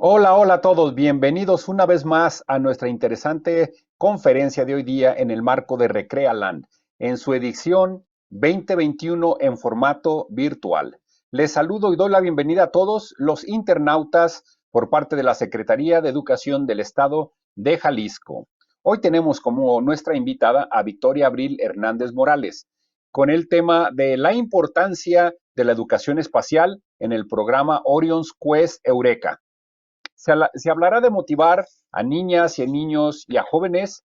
Hola, hola a todos, bienvenidos una vez más a nuestra interesante conferencia de hoy día en el marco de Recrealand, en su edición 2021 en formato virtual. Les saludo y doy la bienvenida a todos los internautas por parte de la Secretaría de Educación del Estado de Jalisco. Hoy tenemos como nuestra invitada a Victoria Abril Hernández Morales, con el tema de la importancia de la educación espacial en el programa Orion's Quest Eureka. Se hablará de motivar a niñas y a niños y a jóvenes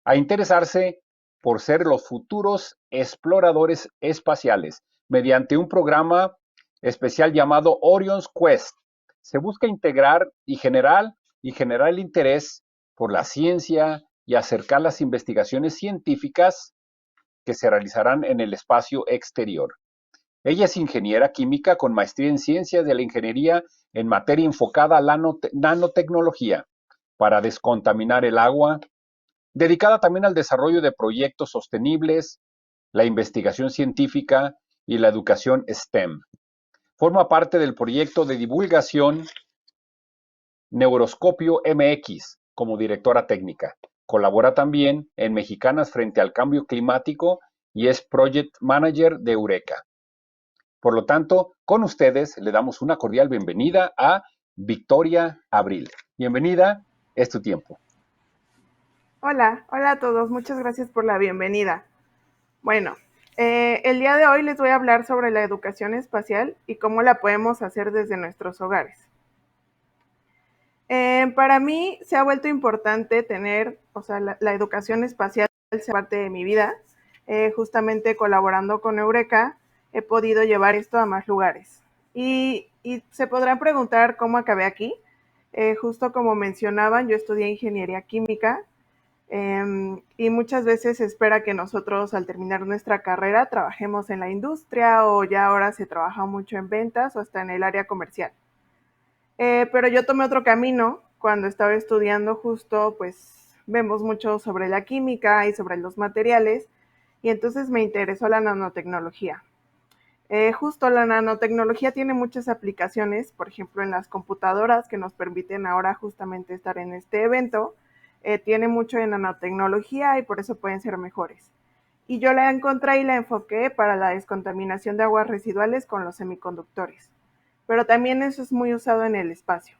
a interesarse por ser los futuros exploradores espaciales mediante un programa especial llamado Orion's Quest. Se busca integrar y generar el interés por la ciencia y acercar las investigaciones científicas que se realizarán en el espacio exterior. Ella es ingeniera química con maestría en ciencias de la ingeniería en materia enfocada a la nanotecnología para descontaminar el agua, dedicada también al desarrollo de proyectos sostenibles, la investigación científica y la educación STEM. Forma parte del proyecto de divulgación Neuroscopio MX como directora técnica. Colabora también en Mexicanas frente al cambio climático y es Project Manager de Eureka. Por lo tanto, con ustedes le damos una cordial bienvenida a Victoria Abril. Bienvenida, es tu tiempo. Hola a todos, muchas gracias por la bienvenida. Bueno, el día de hoy les voy a hablar sobre la educación espacial y cómo la podemos hacer desde nuestros hogares. Para mí se ha vuelto importante tener, la educación espacial sea parte de mi vida. Justamente colaborando con Eureka, he podido llevar esto a más lugares. Y se podrán preguntar cómo acabé aquí. Justo como mencionaban, yo estudié ingeniería química. Y muchas veces se espera que nosotros al terminar nuestra carrera trabajemos en la industria o ya ahora se trabaja mucho en ventas o hasta en el área comercial. Pero yo tomé otro camino cuando estaba estudiando. Justo pues vemos mucho sobre la química y sobre los materiales y entonces me interesó la nanotecnología. Justo la nanotecnología tiene muchas aplicaciones, por ejemplo en las computadoras que nos permiten ahora justamente estar en este evento. Tiene mucho de nanotecnología y por eso pueden ser mejores. Y yo la encontré y la enfoqué para la descontaminación de aguas residuales con los semiconductores. Pero también eso es muy usado en el espacio.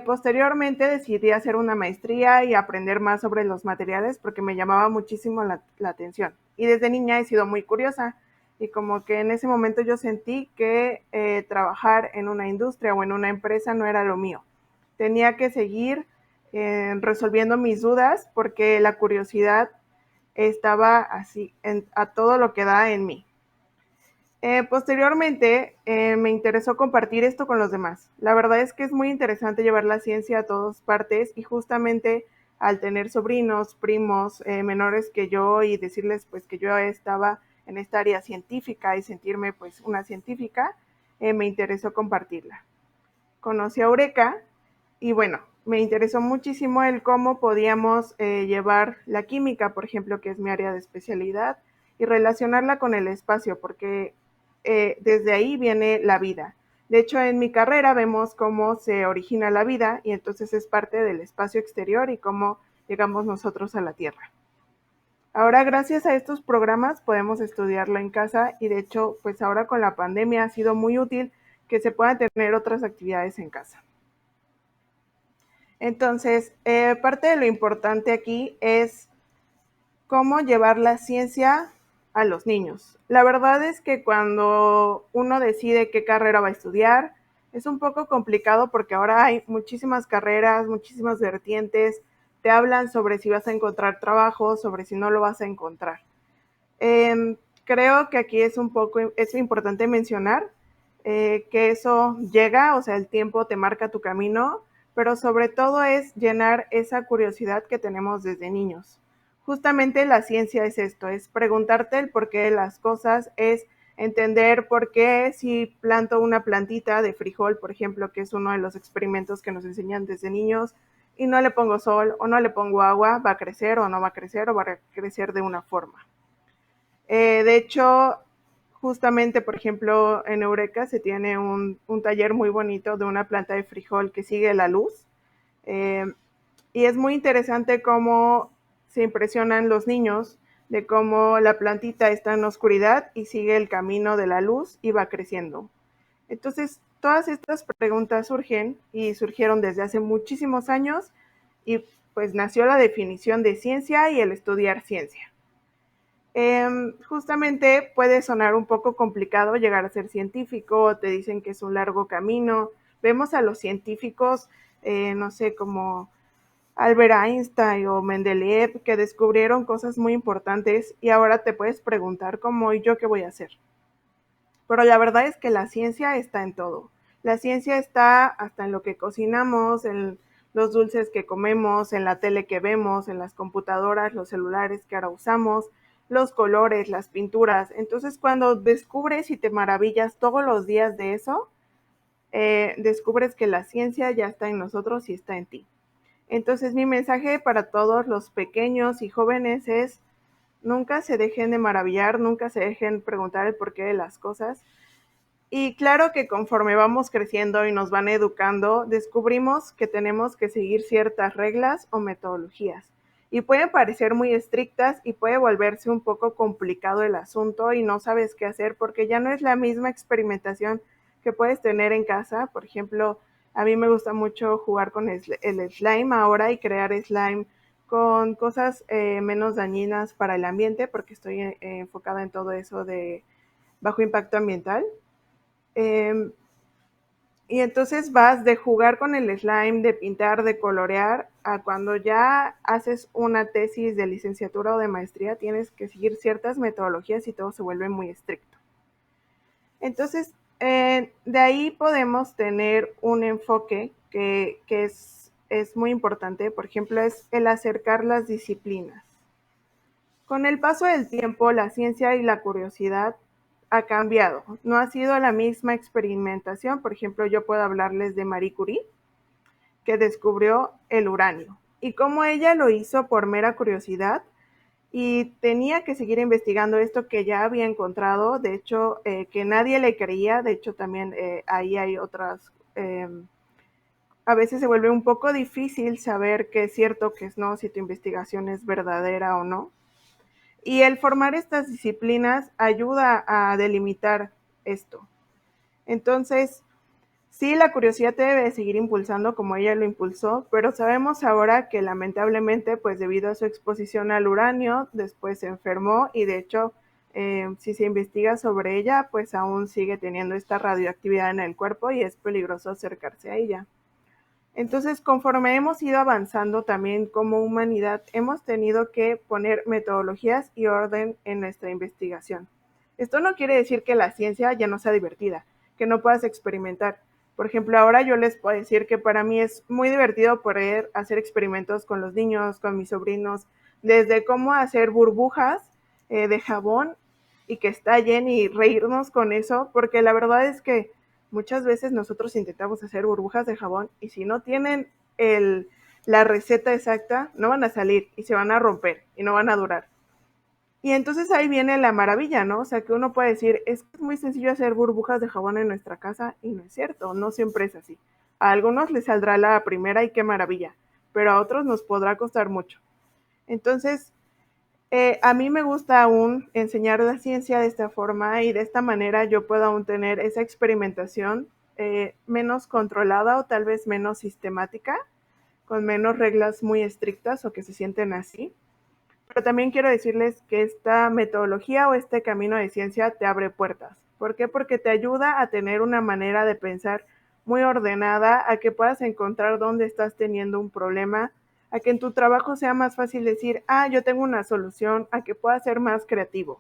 Posteriormente decidí hacer una maestría y aprender más sobre los materiales porque me llamaba muchísimo la atención. Y desde niña he sido muy curiosa y como que en ese momento yo sentí que trabajar en una industria o en una empresa no era lo mío. Tenía que seguir resolviendo mis dudas porque la curiosidad estaba así a todo lo que da en mí. Posteriormente me interesó compartir esto con los demás. La verdad es que es muy interesante llevar la ciencia a todas partes y justamente al tener sobrinos, primos menores que yo y decirles pues que yo estaba en esta área científica y sentirme pues una científica, me interesó compartirla. Conocí a Eureka y bueno, me interesó muchísimo el cómo podíamos llevar la química, por ejemplo, que es mi área de especialidad, y relacionarla con el espacio, porque desde ahí viene la vida. De hecho, en mi carrera vemos cómo se origina la vida y entonces es parte del espacio exterior y cómo llegamos nosotros a la Tierra. Ahora, gracias a estos programas, podemos estudiarla en casa y de hecho, pues ahora con la pandemia ha sido muy útil que se puedan tener otras actividades en casa. Entonces, parte de lo importante aquí es cómo llevar la ciencia a los niños. La verdad es que cuando uno decide qué carrera va a estudiar, es un poco complicado porque ahora hay muchísimas carreras, muchísimas vertientes, te hablan sobre si vas a encontrar trabajo, sobre si no lo vas a encontrar. Creo que aquí es importante mencionar que eso llega, o sea, el tiempo te marca tu camino, pero sobre todo es llenar esa curiosidad que tenemos desde niños. Justamente la ciencia es esto, es preguntarte el porqué de las cosas, es entender por qué si planto una plantita de frijol, por ejemplo, que es uno de los experimentos que nos enseñan desde niños, y no le pongo sol o no le pongo agua, va a crecer o no va a crecer o va a crecer de una forma. De hecho, Justamente, por ejemplo, en Eureka se tiene un taller muy bonito de una planta de frijol que sigue la luz. Eh, y es muy interesante cómo se impresionan los niños de cómo la plantita está en la oscuridad y sigue el camino de la luz y va creciendo. Entonces, todas estas preguntas surgen y surgieron desde hace muchísimos años y pues nació la definición de ciencia y el estudiar ciencia. Justamente puede sonar un poco complicado llegar a ser científico, te dicen que es un largo camino. Vemos a los científicos, no sé, como Albert Einstein o Mendeleev, que descubrieron cosas muy importantes y ahora te puedes preguntar cómo y yo qué voy a hacer. Pero la verdad es que la ciencia está en todo. La ciencia está hasta en lo que cocinamos, en los dulces que comemos, en la tele que vemos, en las computadoras, los celulares que ahora usamos, los colores, las pinturas. Entonces, cuando descubres y te maravillas todos los días de eso, descubres que la ciencia ya está en nosotros y está en ti. Entonces, mi mensaje para todos los pequeños y jóvenes es: nunca se dejen de maravillar, nunca se dejen preguntar el porqué de las cosas. Y claro que conforme vamos creciendo y nos van educando, descubrimos que tenemos que seguir ciertas reglas o metodologías. Y pueden parecer muy estrictas y puede volverse un poco complicado el asunto y no sabes qué hacer porque ya no es la misma experimentación que puedes tener en casa. Por ejemplo, a mí me gusta mucho jugar con el slime ahora y crear slime con cosas menos dañinas para el ambiente porque estoy enfocada en todo eso de bajo impacto ambiental. Eh, y entonces vas de jugar con el slime, de pintar, de colorear, a cuando ya haces una tesis de licenciatura o de maestría, tienes que seguir ciertas metodologías y todo se vuelve muy estricto. Entonces, de ahí podemos tener un enfoque que es muy importante. Por ejemplo, es el acercar las disciplinas. Con el paso del tiempo, la ciencia y la curiosidad ha cambiado. No ha sido la misma experimentación. Por ejemplo, yo puedo hablarles de Marie Curie, que descubrió el uranio, y cómo ella lo hizo por mera curiosidad y tenía que seguir investigando esto que ya había encontrado. De hecho, que nadie le creía. De hecho, también ahí hay otras... a veces se vuelve un poco difícil saber qué es cierto, qué es no, si tu investigación es verdadera o no. Y el formar estas disciplinas ayuda a delimitar esto. Entonces, sí, la curiosidad te debe seguir impulsando como ella lo impulsó, pero sabemos ahora que lamentablemente, pues debido a su exposición al uranio, después se enfermó y de hecho, si se investiga sobre ella, pues aún sigue teniendo esta radioactividad en el cuerpo y es peligroso acercarse a ella. Entonces, conforme hemos ido avanzando también como humanidad, hemos tenido que poner metodologías y orden en nuestra investigación. Esto no quiere decir que la ciencia ya no sea divertida, que no puedas experimentar. Por ejemplo, ahora yo les puedo decir que para mí es muy divertido poder hacer experimentos con los niños, con mis sobrinos, desde cómo hacer burbujas de jabón y que estallen y reírnos con eso, porque la verdad es que muchas veces nosotros intentamos hacer burbujas de jabón y si no tienen la receta exacta, no van a salir y se van a romper y no van a durar. Y entonces ahí viene la maravilla, ¿no? O sea, que uno puede decir, es que es muy sencillo hacer burbujas de jabón en nuestra casa y no es cierto, no siempre es así. A algunos les saldrá la primera y qué maravilla, pero a otros nos podrá costar mucho. Entonces, a mí me gusta aún enseñar la ciencia de esta forma y de esta manera yo puedo aún tener esa experimentación menos controlada o tal vez menos sistemática, con menos reglas muy estrictas o que se sienten así. Pero también quiero decirles que esta metodología o este camino de ciencia te abre puertas. ¿Por qué? Porque te ayuda a tener una manera de pensar muy ordenada, a que puedas encontrar dónde estás teniendo un problema, a que en tu trabajo sea más fácil decir, yo tengo una solución, a que puedas ser más creativo.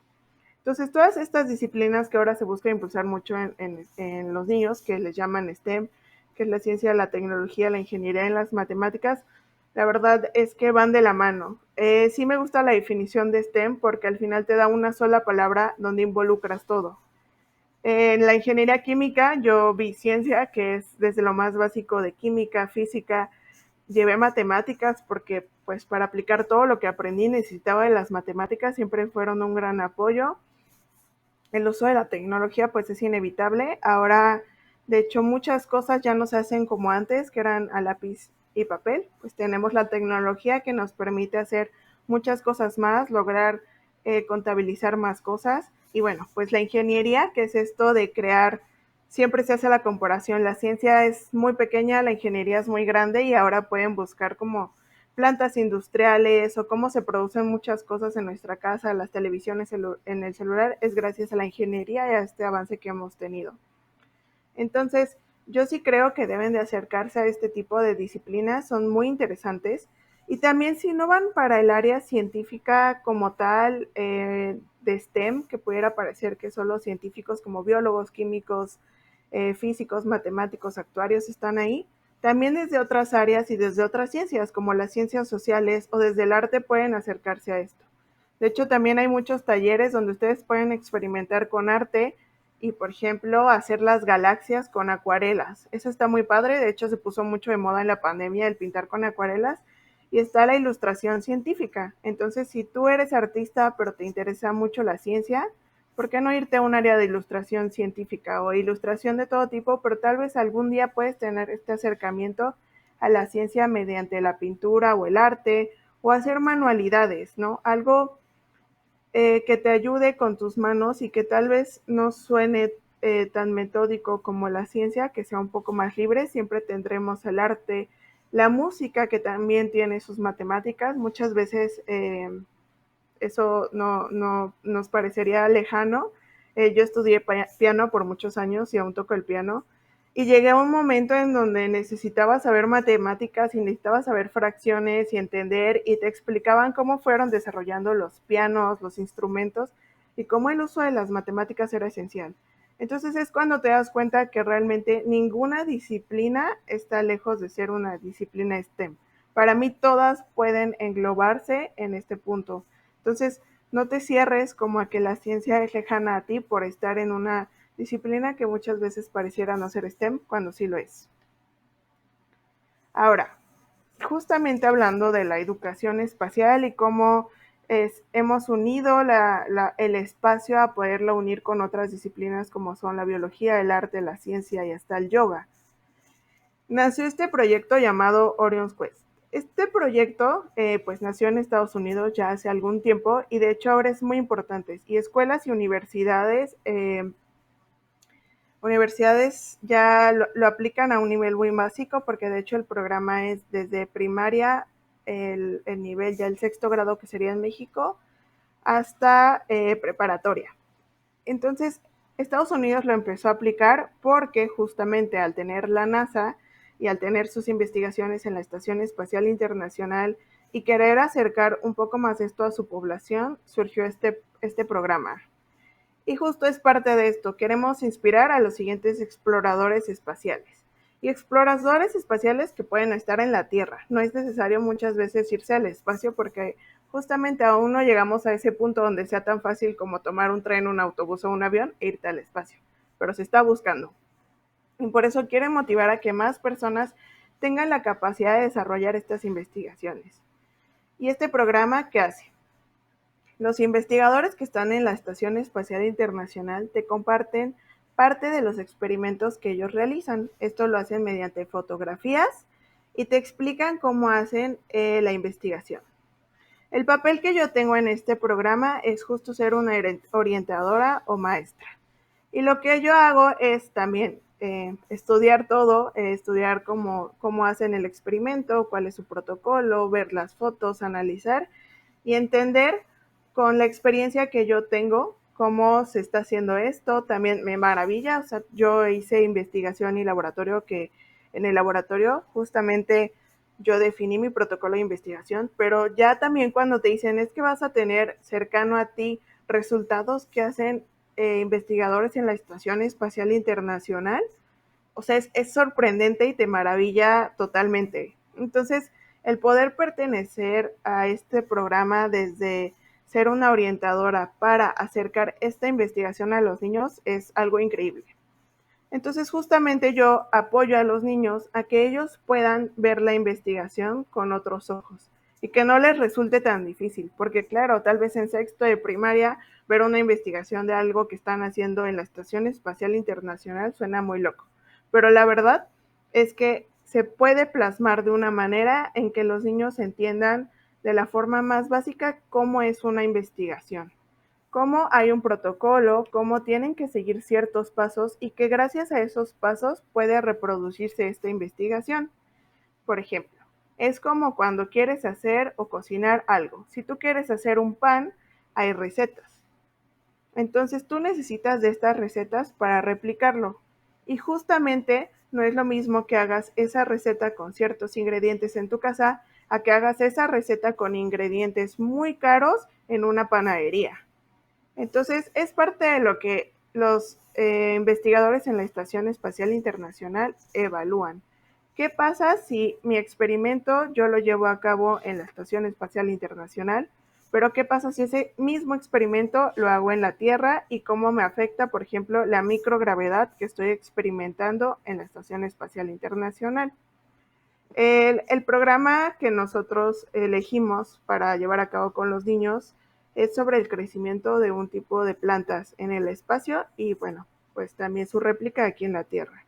Entonces, todas estas disciplinas que ahora se busca impulsar mucho en los niños, que les llaman STEM, que es la ciencia, la tecnología, la ingeniería y las matemáticas, la verdad es que van de la mano. Sí me gusta la definición de STEM porque al final te da una sola palabra donde involucras todo. En la ingeniería química yo vi ciencia, que es desde lo más básico de química, física, llevé matemáticas porque pues para aplicar todo lo que aprendí necesitaba de las matemáticas, siempre fueron un gran apoyo. el uso de la tecnología pues es inevitable. Ahora, de hecho, muchas cosas ya no se hacen como antes, que eran a lápiz y papel. Pues tenemos la tecnología que nos permite hacer muchas cosas más, lograr contabilizar más cosas. Y bueno, pues la ingeniería, que es esto de crear, siempre se hace la comparación, la ciencia es muy pequeña, la ingeniería es muy grande y ahora pueden buscar como plantas industriales o cómo se producen muchas cosas en nuestra casa, las televisiones en el celular, es gracias a la ingeniería y a este avance que hemos tenido. Entonces, yo sí creo que deben de acercarse a este tipo de disciplinas, son muy interesantes. Y también si no van para el área científica como tal, de STEM, que pudiera parecer que solo científicos como biólogos, químicos, físicos, matemáticos, actuarios están ahí, también desde otras áreas y desde otras ciencias, como las ciencias sociales o desde el arte pueden acercarse a esto. De hecho, también hay muchos talleres donde ustedes pueden experimentar con arte y, por ejemplo, hacer las galaxias con acuarelas. Eso está muy padre, de hecho se puso mucho de moda en la pandemia el pintar con acuarelas y está la ilustración científica. Entonces, si tú eres artista pero te interesa mucho la ciencia, ¿por qué no irte a un área de ilustración científica o ilustración de todo tipo? Pero tal vez algún día puedes tener este acercamiento a la ciencia mediante la pintura o el arte o hacer manualidades, ¿no? Algo que te ayude con tus manos y que tal vez no suene tan metódico como la ciencia, que sea un poco más libre. Siempre tendremos el arte, la música que también tiene sus matemáticas. Muchas veces eso no nos parecería lejano. Yo estudié piano por muchos años y aún toco el piano. Y llegué a un momento en donde necesitaba saber matemáticas y necesitaba saber fracciones y entender, y te explicaban cómo fueron desarrollando los pianos, los instrumentos y cómo el uso de las matemáticas era esencial. Entonces es cuando te das cuenta que realmente ninguna disciplina está lejos de ser una disciplina STEM. Para mí todas pueden englobarse en este punto. Entonces, no te cierres como a que la ciencia es lejana a ti por estar en una disciplina que muchas veces pareciera no ser STEM cuando sí lo es. Ahora, justamente hablando de la educación espacial y cómo hemos unido el espacio a poderlo unir con otras disciplinas como son la biología, el arte, la ciencia y hasta el yoga, nació este proyecto llamado Orion's Quest. Este proyecto pues nació en Estados Unidos ya hace algún tiempo y de hecho ahora es muy importante, y escuelas y universidades ya lo aplican a un nivel muy básico, porque de hecho el programa es desde primaria, el nivel ya el sexto grado que sería en México, hasta preparatoria. Entonces, Estados Unidos lo empezó a aplicar porque justamente al tener la NASA y al tener sus investigaciones en la Estación Espacial Internacional y querer acercar un poco más esto a su población, surgió este programa. Y justo es parte de esto, queremos inspirar a los siguientes exploradores espaciales. Y exploradores espaciales que pueden estar en la Tierra. No es necesario muchas veces irse al espacio porque justamente aún no llegamos a ese punto donde sea tan fácil como tomar un tren, un autobús o un avión e irte al espacio. Pero se está buscando. Y por eso quieren motivar a que más personas tengan la capacidad de desarrollar estas investigaciones. ¿Y este programa qué hace? Los investigadores que están en la Estación Espacial Internacional te comparten parte de los experimentos que ellos realizan. Esto lo hacen mediante fotografías y te explican cómo hacen la investigación. El papel que yo tengo en este programa es justo ser una orientadora o maestra. Y lo que yo hago es también estudiar todo, estudiar cómo hacen el experimento, cuál es su protocolo, ver las fotos, analizar y entender con la experiencia que yo tengo cómo se está haciendo esto. También me maravilla, o sea, yo hice investigación y laboratorio, que en el laboratorio justamente yo definí mi protocolo de investigación, pero ya también cuando te dicen es que vas a tener cercano a ti resultados que hacen investigadores en la Estación Espacial Internacional, o sea, es sorprendente y te maravilla totalmente. Entonces, el poder pertenecer a este programa desde ser una orientadora para acercar esta investigación a los niños es algo increíble. Entonces, justamente yo apoyo a los niños a que ellos puedan ver la investigación con otros ojos, y que no les resulte tan difícil, porque claro, tal vez en sexto de primaria ver una investigación de algo que están haciendo en la Estación Espacial Internacional suena muy loco, pero la verdad es que se puede plasmar de una manera en que los niños entiendan de la forma más básica cómo es una investigación, cómo hay un protocolo, cómo tienen que seguir ciertos pasos y que gracias a esos pasos puede reproducirse esta investigación. Por ejemplo, es como cuando quieres hacer o cocinar algo. Si tú quieres hacer un pan, hay recetas. Entonces tú necesitas de estas recetas para replicarlo. Y justamente no es lo mismo que hagas esa receta con ciertos ingredientes en tu casa a que hagas esa receta con ingredientes muy caros en una panadería. Entonces es parte de lo que los investigadores en la Estación Espacial Internacional evalúan. ¿Qué pasa si mi experimento yo lo llevo a cabo en la Estación Espacial Internacional? Pero ¿qué pasa si ese mismo experimento lo hago en la Tierra y cómo me afecta, por ejemplo, la microgravedad que estoy experimentando en la Estación Espacial Internacional? El programa que nosotros elegimos para llevar a cabo con los niños es sobre el crecimiento de un tipo de plantas en el espacio y bueno, pues también su réplica aquí en la Tierra.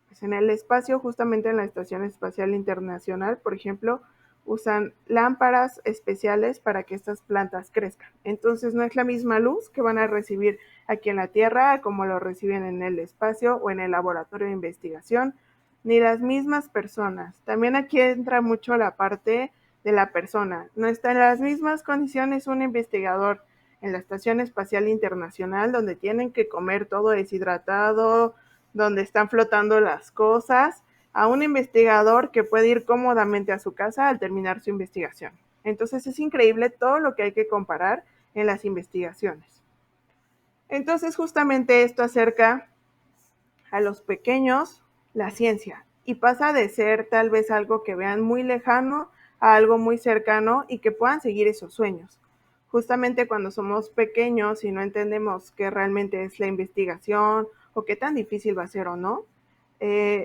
Pues en el espacio, justamente en la Estación Espacial Internacional, por ejemplo, usan lámparas especiales para que estas plantas crezcan. Entonces no es la misma luz que van a recibir aquí en la Tierra como lo reciben en el espacio o en el laboratorio de investigación, ni las mismas personas. También aquí entra mucho la parte de la persona. No está en las mismas condiciones un investigador en la Estación Espacial Internacional, donde tienen que comer todo deshidratado, donde están flotando las cosas, a un investigador que puede ir cómodamente a su casa al terminar su investigación. Entonces es increíble todo lo que hay que comparar en las investigaciones. Entonces justamente esto acerca a los pequeños la ciencia y pasa de ser tal vez algo que vean muy lejano a algo muy cercano y que puedan seguir esos sueños. Justamente cuando somos pequeños y no entendemos qué realmente es la investigación o qué tan difícil va a ser o no,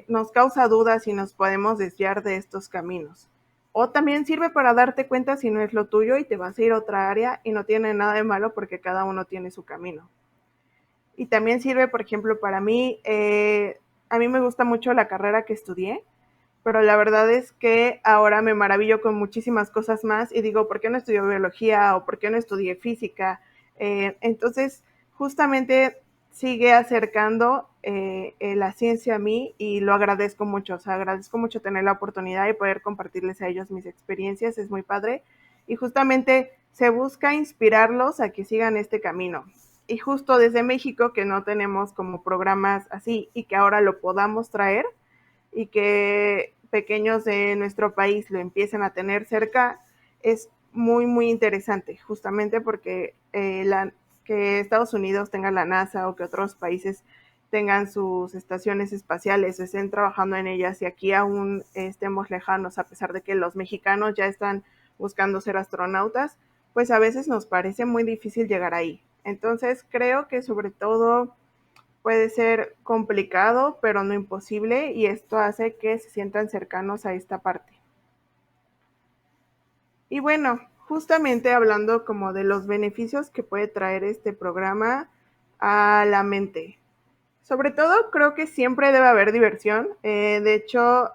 nos causa dudas y nos podemos desviar de estos caminos. O también sirve para darte cuenta si no es lo tuyo y te vas a ir a otra área y no tiene nada de malo porque cada uno tiene su camino. Y también sirve, por ejemplo, para mí, a mí me gusta mucho la carrera que estudié, pero la verdad es que ahora me maravillo con muchísimas cosas más y digo, ¿por qué no estudié biología o por qué no estudié física? Entonces, justamente sigue acercando la ciencia a mí y lo agradezco mucho, o sea, agradezco mucho tener la oportunidad de poder compartirles a ellos mis experiencias, es muy padre y justamente se busca inspirarlos a que sigan este camino. Y justo desde México, que no tenemos como programas así y que ahora lo podamos traer, y que pequeños de nuestro país lo empiecen a tener cerca, es muy, muy interesante, justamente porque que Estados Unidos tenga la NASA o que otros países tengan sus estaciones espaciales, estén trabajando en ellas y aquí aún estemos lejanos, a pesar de que los mexicanos ya están buscando ser astronautas, pues a veces nos parece muy difícil llegar ahí. Entonces creo que sobre todo puede ser complicado, pero no imposible, y esto hace que se sientan cercanos a esta parte. Y bueno, justamente hablando como de los beneficios que puede traer este programa a la mente. Sobre todo creo que siempre debe haber diversión. De hecho,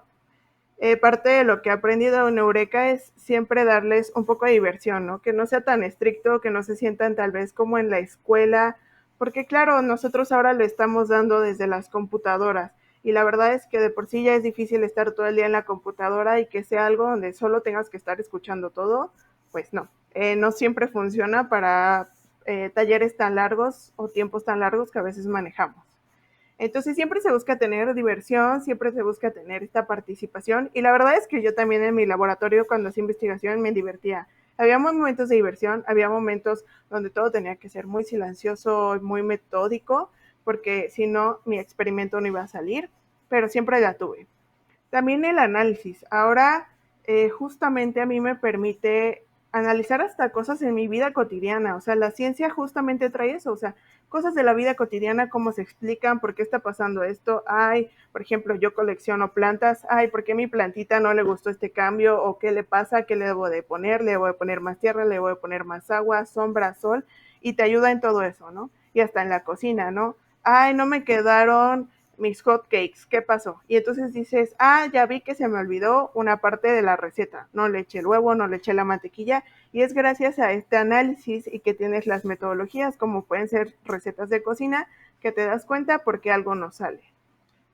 parte de lo que he aprendido en Eureka es siempre darles un poco de diversión, ¿no? Que no sea tan estricto, que no se sientan tal vez como en la escuela, porque claro, nosotros ahora lo estamos dando desde las computadoras y la verdad es que de por sí ya es difícil estar todo el día en la computadora y que sea algo donde solo tengas que estar escuchando todo, pues no, no siempre funciona para talleres tan largos o tiempos tan largos que a veces manejamos. Entonces siempre se busca tener diversión, siempre se busca tener esta participación y la verdad es que yo también en mi laboratorio cuando hacía investigación me divertía. Había momentos de diversión, había momentos donde todo tenía que ser muy silencioso, muy metódico, porque si no mi experimento no iba a salir, pero siempre la tuve. También el análisis. Ahora justamente a mí me permite analizar hasta cosas en mi vida cotidiana. O sea, la ciencia justamente trae eso, o sea, cosas de la vida cotidiana, cómo se explican, por qué está pasando esto. Ay, por ejemplo, yo colecciono plantas. Ay, ¿por qué mi plantita no le gustó este cambio? ¿O qué le pasa? ¿Qué le debo de poner? ¿Le voy a poner más tierra? ¿Le voy a poner más agua, sombra, sol? Y te ayuda en todo eso, ¿no? Y hasta en la cocina, ¿no? Ay, no me quedaron mis hot cakes, ¿qué pasó? Y entonces dices, ya vi que se me olvidó una parte de la receta, no le eché el huevo, no le eché la mantequilla, y es gracias a este análisis y que tienes las metodologías, como pueden ser recetas de cocina, que te das cuenta por qué algo no sale.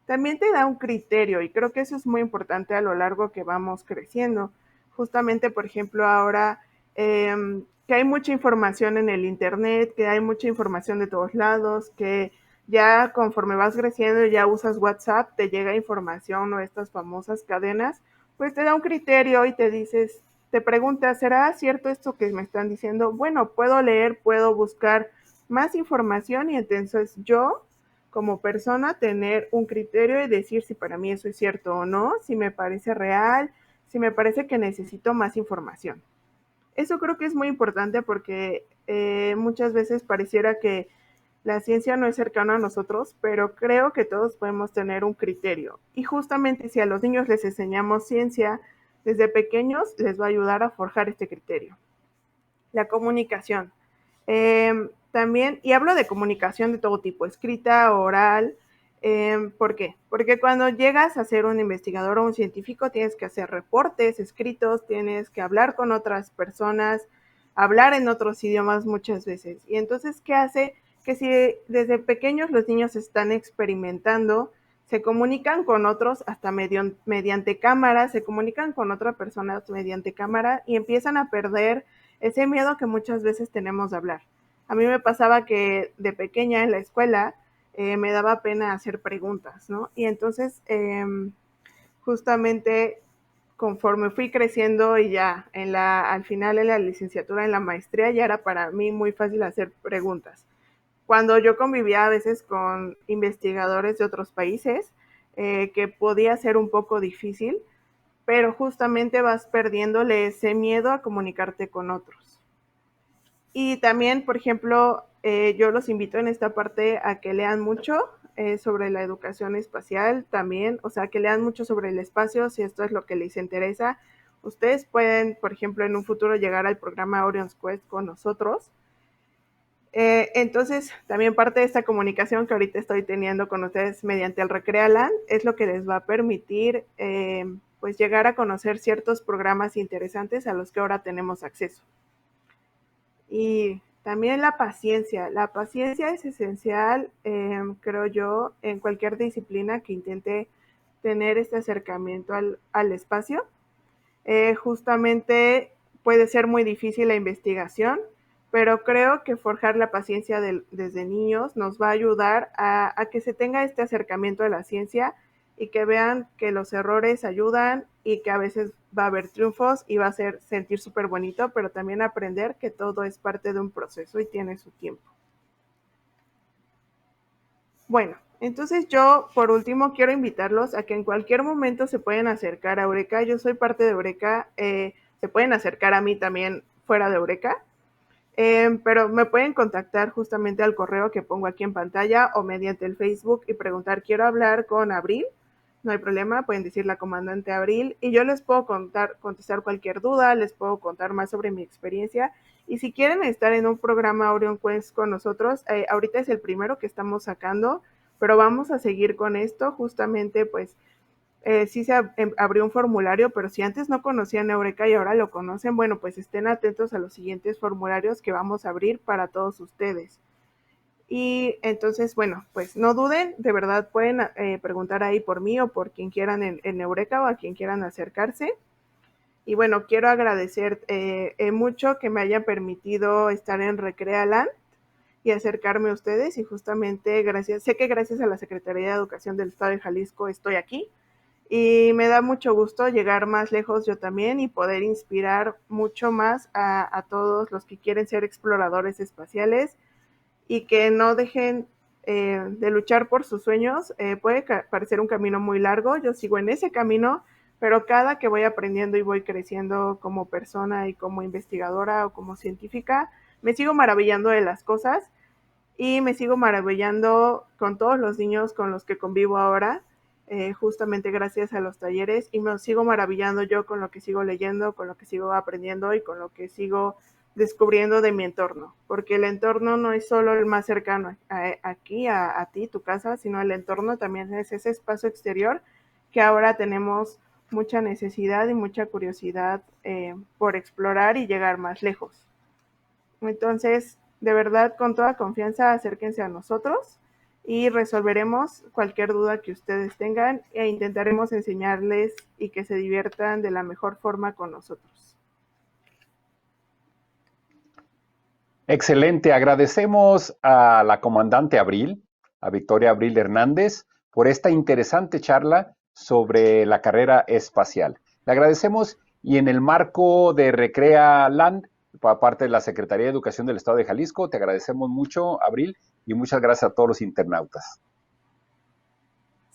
También te da un criterio, y creo que eso es muy importante a lo largo que vamos creciendo. Justamente, por ejemplo, ahora que hay mucha información en el internet, que hay mucha información de todos lados, que ya conforme vas creciendo y ya usas WhatsApp, te llega información o estas famosas cadenas, pues te da un criterio y te dices, te preguntas, ¿será cierto esto que me están diciendo? Bueno, puedo leer, puedo buscar más información y entonces yo, como persona, tener un criterio y decir si para mí eso es cierto o no, si me parece real, si me parece que necesito más información. Eso creo que es muy importante porque muchas veces pareciera que la ciencia no es cercana a nosotros, pero creo que todos podemos tener un criterio. Y justamente si a los niños les enseñamos ciencia desde pequeños, les va a ayudar a forjar este criterio. La comunicación. También, y hablo de comunicación de todo tipo, escrita, oral. ¿Por qué? Porque cuando llegas a ser un investigador o un científico, tienes que hacer reportes escritos, tienes que hablar con otras personas, hablar en otros idiomas muchas veces. Y entonces, ¿qué hace? Que si desde pequeños los niños están experimentando, se comunican con otros hasta mediante cámara, se comunican con otra persona mediante cámara y empiezan a perder ese miedo que muchas veces tenemos de hablar. A mí me pasaba que de pequeña en la escuela me daba pena hacer preguntas, ¿no? Y entonces, justamente conforme fui creciendo y ya al final en la licenciatura, en la maestría, ya era para mí muy fácil hacer preguntas. Cuando yo convivía a veces con investigadores de otros países, que podía ser un poco difícil, pero justamente vas perdiéndole ese miedo a comunicarte con otros. Y también, por ejemplo, yo los invito en esta parte a que lean mucho sobre la educación espacial también, o sea, que lean mucho sobre el espacio, si esto es lo que les interesa. Ustedes pueden, por ejemplo, en un futuro llegar al programa Orion's Quest con nosotros. Entonces, también parte de esta comunicación que ahorita estoy teniendo con ustedes mediante el Recrealand es lo que les va a permitir pues llegar a conocer ciertos programas interesantes a los que ahora tenemos acceso. Y también la paciencia. La paciencia es esencial, creo yo, en cualquier disciplina que intente tener este acercamiento al espacio. Justamente puede ser muy difícil la investigación, pero creo que forjar la paciencia desde niños nos va a ayudar a que se tenga este acercamiento a la ciencia y que vean que los errores ayudan y que a veces va a haber triunfos y va a ser sentir súper bonito, pero también aprender que todo es parte de un proceso y tiene su tiempo. Bueno, entonces yo por último quiero invitarlos a que en cualquier momento se pueden acercar a Eureka. Yo soy parte de Eureka, se pueden acercar a mí también fuera de Eureka. Pero me pueden contactar justamente al correo que pongo aquí en pantalla o mediante el Facebook y preguntar, quiero hablar con Abril. No hay problema, pueden decir la comandante Abril y yo les puedo contestar cualquier duda, les puedo contar más sobre mi experiencia. Y si quieren estar en un programa Orion Quest con nosotros, ahorita es el primero que estamos sacando, pero vamos a seguir con esto. Justamente, pues, sí se abrió un formulario, pero si antes no conocían Eureka y ahora lo conocen, bueno, pues estén atentos a los siguientes formularios que vamos a abrir para todos ustedes. Y entonces, bueno, pues no duden, de verdad pueden preguntar ahí por mí o por quien quieran en Eureka o a quien quieran acercarse. Y bueno, quiero agradecer mucho que me hayan permitido estar en Recrealand y acercarme a ustedes y justamente sé que gracias a la Secretaría de Educación del Estado de Jalisco estoy aquí y me da mucho gusto llegar más lejos yo también y poder inspirar mucho más a todos los que quieren ser exploradores espaciales y que no dejen de luchar por sus sueños. Puede parecer un camino muy largo, yo sigo en ese camino, pero cada que voy aprendiendo y voy creciendo como persona y como investigadora o como científica, me sigo maravillando de las cosas y me sigo maravillando con todos los niños con los que convivo ahora, justamente gracias a los talleres, y me sigo maravillando yo con lo que sigo leyendo, con lo que sigo aprendiendo y con lo que sigo descubriendo de mi entorno, porque el entorno no es solo el más cercano aquí, a ti, tu casa, sino el entorno también es ese espacio exterior que ahora tenemos mucha necesidad y mucha curiosidad por explorar y llegar más lejos. Entonces, de verdad, con toda confianza, acérquense a nosotros y resolveremos cualquier duda que ustedes tengan e intentaremos enseñarles y que se diviertan de la mejor forma con nosotros. Excelente, agradecemos a la comandante Abril, a Victoria Abril Hernández, por esta interesante charla sobre la carrera espacial. Le agradecemos y en el marco de Recrea Land, por parte de la Secretaría de Educación del Estado de Jalisco, te agradecemos mucho, Abril, y muchas gracias a todos los internautas.